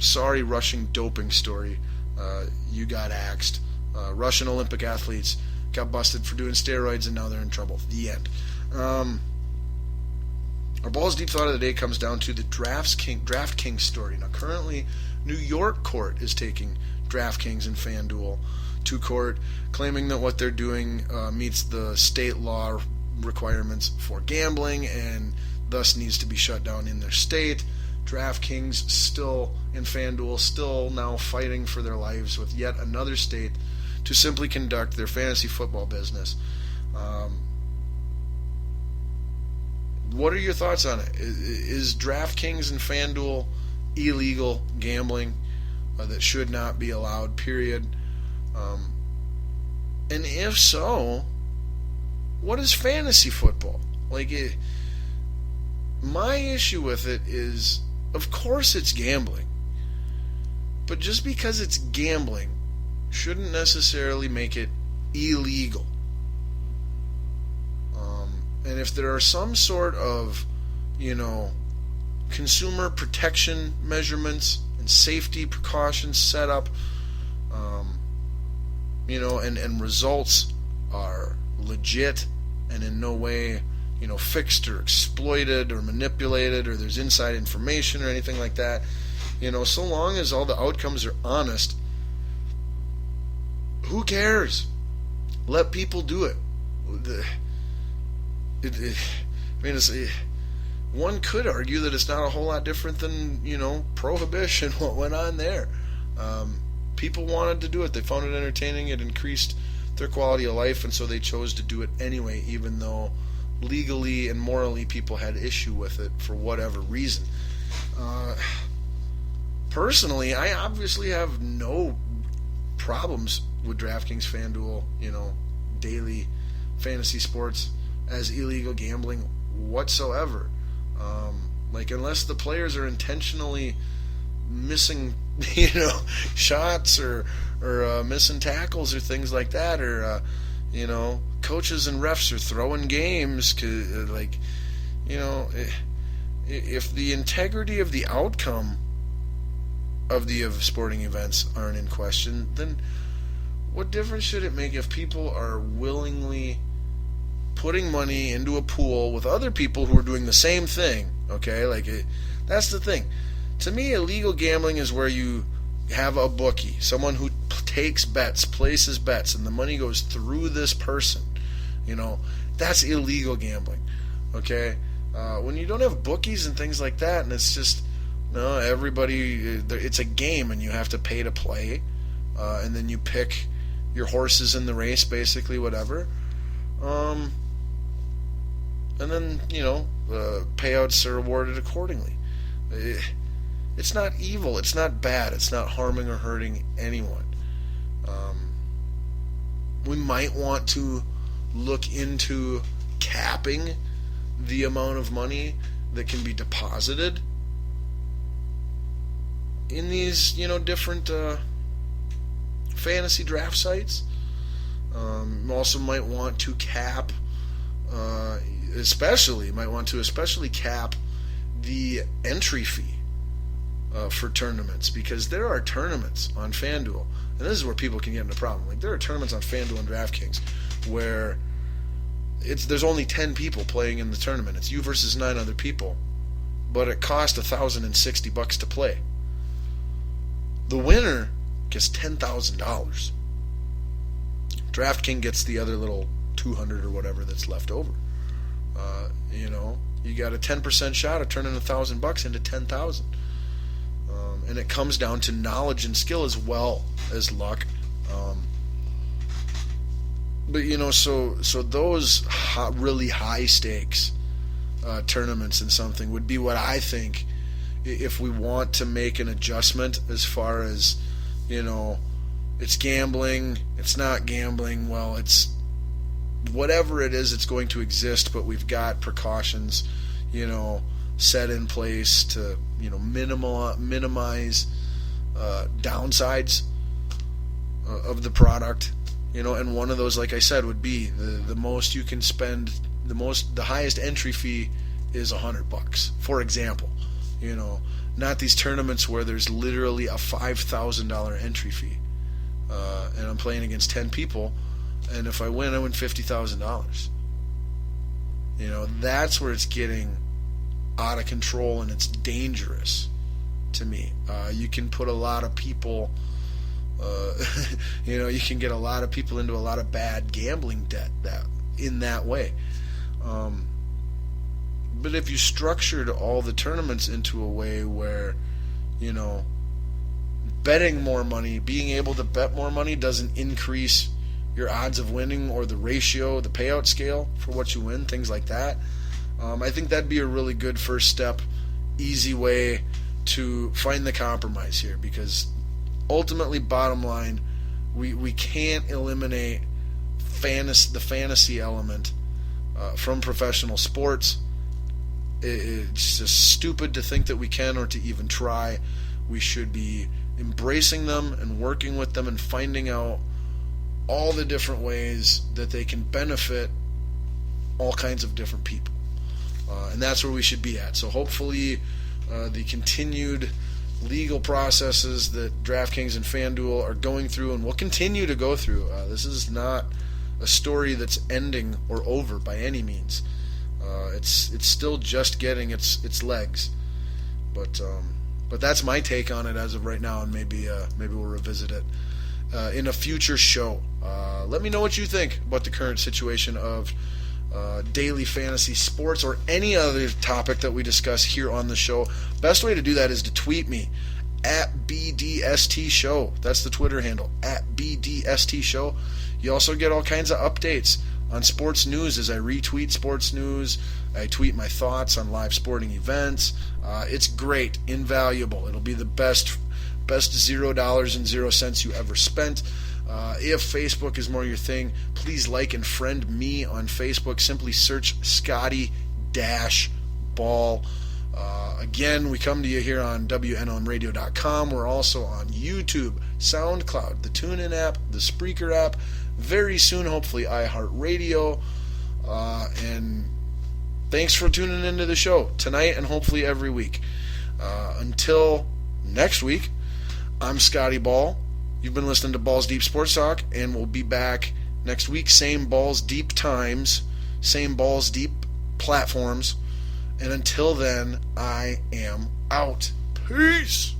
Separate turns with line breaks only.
sorry, Russian doping story. You got axed. Russian Olympic athletes got busted for doing steroids, and now they're in trouble. The end. Our Balls Deep Thought of the day comes down to the DraftKings story. Now, currently, New York court is taking DraftKings and FanDuel to court, claiming that what they're doing meets the state law requirements for gambling and thus needs to be shut down in their state. DraftKings still and FanDuel still now fighting for their lives with yet another state to simply conduct their fantasy football business. What are your thoughts on it? Is DraftKings and FanDuel illegal gambling that should not be allowed, period? And if so, what is fantasy football? My issue with it is, of course it's gambling. But just because it's gambling shouldn't necessarily make it illegal. And if there are some sort of, consumer protection measurements and safety precautions set up, and results are legit and in no way, fixed or exploited or manipulated, or there's inside information or anything like that, so long as all the outcomes are honest, who cares? Let people do it. One could argue that it's not a whole lot different than, prohibition, what went on there. People wanted to do it. They found it entertaining. It increased their quality of life, and so they chose to do it anyway, even though legally and morally people had issue with it for whatever reason. Personally, I obviously have no problems with DraftKings, FanDuel, daily fantasy sports as illegal gambling whatsoever. Unless the players are intentionally missing, shots or missing tackles or things like that, or coaches and refs are throwing games, if the integrity of the outcome of the sporting events aren't in question, then what difference should it make if people are willingly putting money into a pool with other people who are doing the same thing? Okay, that's the thing. To me, illegal gambling is where you have a bookie, someone who takes bets, places bets, and the money goes through this person. That's illegal gambling. Okay, when you don't have bookies and things like that, and it's just everybody, it's a game, and you have to pay to play, and then you pick your horses in the race, basically, whatever. And then, payouts are awarded accordingly. It's not evil. It's not bad. It's not harming or hurting anyone. We might want to look into capping the amount of money that can be deposited in these, different fantasy draft sites. Also might want to cap, especially cap the entry fee for tournaments, because there are tournaments on FanDuel, and this is where people can get into a problem. There are tournaments on FanDuel and DraftKings where there's only 10 people playing in the tournament. It's you versus 9 other people, but it costs $1,060 to play. The winner gets $10,000. DraftKings gets the other little $200 or whatever that's left over. You got a 10% shot of turning $1,000 into $10,000. And it comes down to knowledge and skill as well as luck. But so those really high stakes tournaments and something would be what I think, if we want to make an adjustment as far as it's gambling, it's not gambling. Well, it's whatever it is, it's going to exist, but we've got precautions, set in place to, minimize downsides of the product, and one of those, like I said, would be the most you can spend, the highest entry fee is $100, for example, not these tournaments where there's literally a $5,000 entry fee, and I'm playing against 10 people, and if I win $50,000. That's where it's getting out of control, and it's dangerous to me. You can put a lot of people, you can get a lot of people into a lot of bad gambling debt in that way. But if you structured all the tournaments into a way where, betting more money, being able to bet more money doesn't increase your odds of winning or the ratio, the payout scale for what you win, things like that, I think that'd be a really good first step, easy way to find the compromise here, because ultimately, bottom line, we can't eliminate the fantasy element from professional sports. It's just stupid to think that we can or to even try. We should be embracing them and working with them and finding out all the different ways that they can benefit all kinds of different people. And that's where we should be at. So hopefully the continued legal processes that DraftKings and FanDuel are going through and will continue to go through, this is not a story that's ending or over by any means. It's still just getting its legs, but that's my take on it as of right now, and maybe we'll revisit it in a future show. Let me know what you think about the current situation of daily fantasy sports or any other topic that we discuss here on the show. Best way to do that is to tweet me at BDST Show. That's the Twitter handle, at BDST Show. You also get all kinds of updates on sports news as I retweet sports news. I tweet my thoughts on live sporting events. It's great, invaluable. It'll be the best $0.00 you ever spent. If Facebook is more your thing, please like and friend me on Facebook. Simply search Scotty-Ball. Again, we come to you here on WNLMradio.com. We're also on YouTube, SoundCloud, the TuneIn app, the Spreaker app. Very soon, hopefully, iHeartRadio. And thanks for tuning into the show tonight and hopefully every week. Until next week, I'm Scotty Ball. You've been listening to Balls Deep Sports Talk, and we'll be back next week. Same Balls Deep times, same Balls Deep platforms. And until then, I am out. Peace.